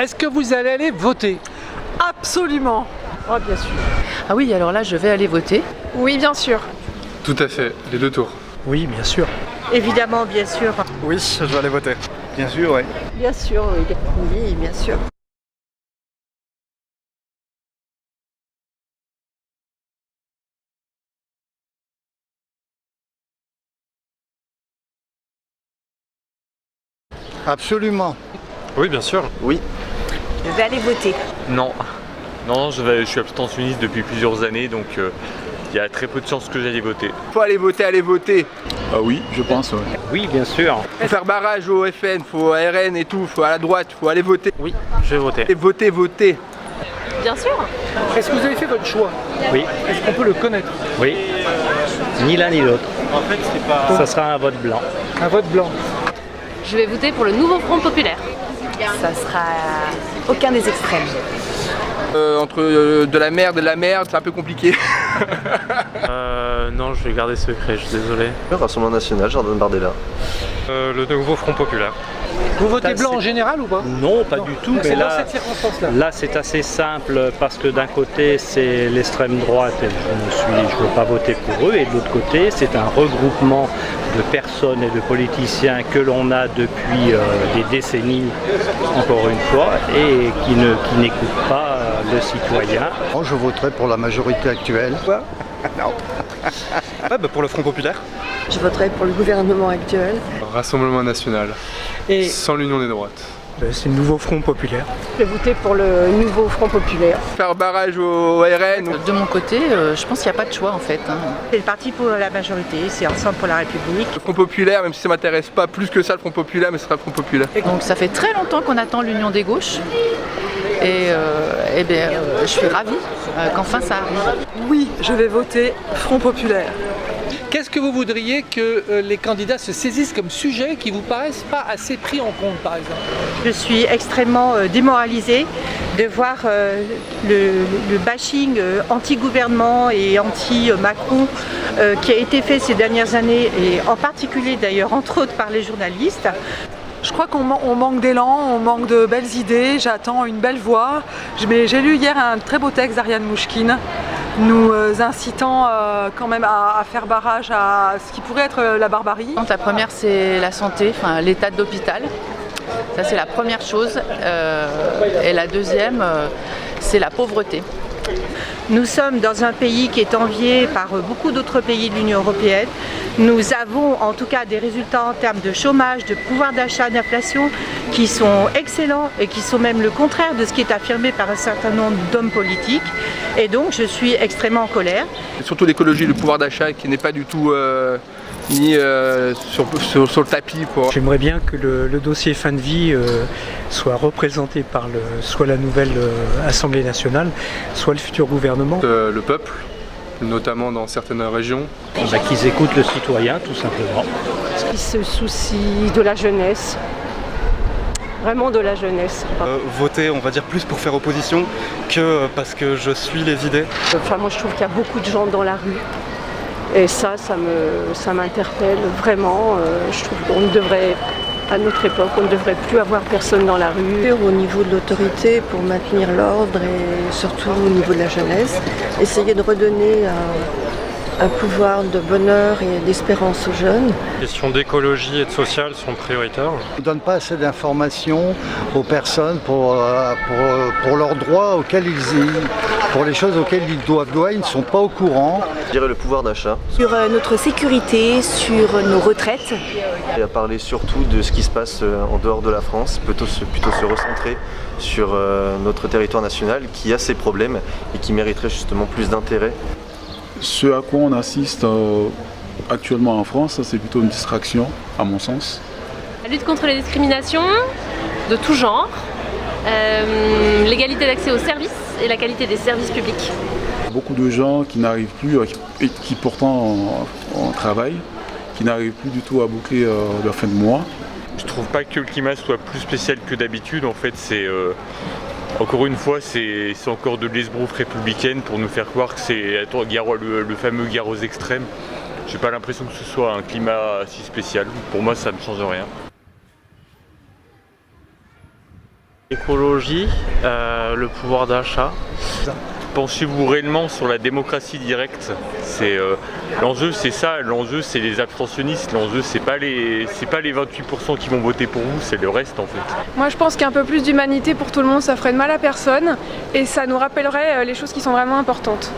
Est-ce que vous allez aller voter? Absolument. Oh, bien sûr. Ah oui, alors là, je vais aller voter. Oui, bien sûr. Tout à fait, les deux tours. Oui, bien sûr. Évidemment, bien sûr. Oui, je vais aller voter. Bien sûr, oui. Bien sûr, oui. Oui, bien sûr. Absolument. Oui, bien sûr. Oui. Je vais aller voter. Non, non, je suis abstentionniste depuis plusieurs années, donc il y a très peu de chances que j'aille voter. Faut aller voter, allez voter. Ah oui, je pense, oui. Oui, bien sûr. Faut faire barrage au FN, faut à RN et tout, faut à la droite, faut aller voter. Oui, je vais voter. Et voter, voter. Bien sûr. Est-ce que vous avez fait votre choix? Oui. Est-ce qu'on peut le connaître? Oui, ni l'un ni l'autre. Ça sera un vote blanc. Un vote blanc. Je vais voter pour le nouveau Front Populaire. Ça sera aucun des extrêmes. Entre de la merde et de la merde, c'est un peu compliqué. Non, je vais garder secret, je suis désolé. Le Rassemblement National, Jordan Bardella. Le nouveau Front Populaire. Vous votez blanc en général ou pas? Non, pas du tout, mais C'est dans là, cette circonstance-là. là c'est assez simple parce que d'un côté c'est l'extrême droite et je ne veux pas voter pour eux, et de l'autre côté c'est un regroupement de personnes et de politiciens que l'on a depuis des décennies, encore une fois, et qui n'écoutent pas le citoyen. Moi, je voterai pour la majorité actuelle. Non. Pour le Front Populaire. Je voterai pour le gouvernement actuel. Rassemblement National. Et Sans l'union des droites. c'est le nouveau Front Populaire. Je vais voter pour le nouveau Front Populaire. Faire barrage au RN. De mon côté, je pense qu'il n'y a pas de choix en fait. C'est le parti pour la majorité, c'est Ensemble pour la République. Le Front Populaire, même si ça m'intéresse pas plus que ça le Front Populaire, mais ce sera le Front Populaire. Donc ça fait très longtemps qu'on attend l'union des gauches. Et, je suis ravie qu'enfin ça arrive. Oui, je vais voter Front Populaire. Qu'est-ce que vous voudriez que les candidats se saisissent comme sujet qui vous paraissent pas assez pris en compte, par exemple? Je suis extrêmement démoralisée de voir le bashing anti-gouvernement et anti-Macron qui a été fait ces dernières années, et en particulier d'ailleurs, entre autres, par les journalistes. Je crois qu'on manque d'élan, on manque de belles idées, j'attends une belle voix. Mais j'ai lu hier un très beau texte d'Ariane Mouchkine, nous incitant quand même à faire barrage à ce qui pourrait être la barbarie. La première, c'est la santé, enfin l'état de l'hôpital. Ça, c'est la première chose. Et la deuxième, c'est la pauvreté. Nous sommes dans un pays qui est envié par beaucoup d'autres pays de l'Union européenne. Nous avons en tout cas des résultats en termes de chômage, de pouvoir d'achat, d'inflation qui sont excellents et qui sont même le contraire de ce qui est affirmé par un certain nombre d'hommes politiques. Et donc je suis extrêmement en colère. Et surtout l'écologie, le pouvoir d'achat qui n'est pas du tout mis sur le tapis. J'aimerais bien que le dossier fin de vie soit représenté par soit la nouvelle Assemblée nationale, soit le futur gouvernement. Le peuple, notamment dans certaines régions. Qu'ils écoutent le citoyen, tout simplement. Qui se soucie de la jeunesse, vraiment de la jeunesse. Voter, on va dire, plus pour faire opposition que parce que je suis les idées. Enfin, moi je trouve qu'il y a beaucoup de gens dans la rue. Et ça m'interpelle vraiment. Je trouve qu'on devrait, à notre époque, on ne devrait plus avoir personne dans la rue. Au niveau de l'autorité, pour maintenir l'ordre et surtout au niveau de la jeunesse, essayer de redonner un pouvoir de bonheur et d'espérance aux jeunes. Les questions d'écologie et de social sont prioritaires. On ne donne pas assez d'informations aux personnes pour leurs droits pour les choses auxquelles ils doivent. Ils ne sont pas au courant. Je dirais le pouvoir d'achat. Sur notre sécurité, sur nos retraites. Et à parler surtout de ce qui se passe en dehors de la France, plutôt se recentrer sur notre territoire national qui a ses problèmes et qui mériterait justement plus d'intérêt. Ce à quoi on assiste actuellement en France, c'est plutôt une distraction, à mon sens. La lutte contre les discriminations de tout genre, l'égalité d'accès aux services et la qualité des services publics. Beaucoup de gens qui n'arrivent plus, et qui pourtant travaillent, qui n'arrivent plus du tout à boucler leur fin de mois. Je trouve pas que le climat soit plus spécial que d'habitude, en fait c'est... Encore une fois, c'est encore de l'esbrouffe républicaine pour nous faire croire que c'est le fameux guerre aux extrêmes. J'ai pas l'impression que ce soit un climat si spécial. Pour moi, ça ne change rien. L'écologie, le pouvoir d'achat. Pensez-vous réellement sur la démocratie directe? L'enjeu c'est ça, l'enjeu c'est les abstentionnistes, l'enjeu c'est pas les 28% qui vont voter pour vous, c'est le reste en fait. Moi je pense qu'un peu plus d'humanité pour tout le monde ça ferait de mal à personne et ça nous rappellerait les choses qui sont vraiment importantes.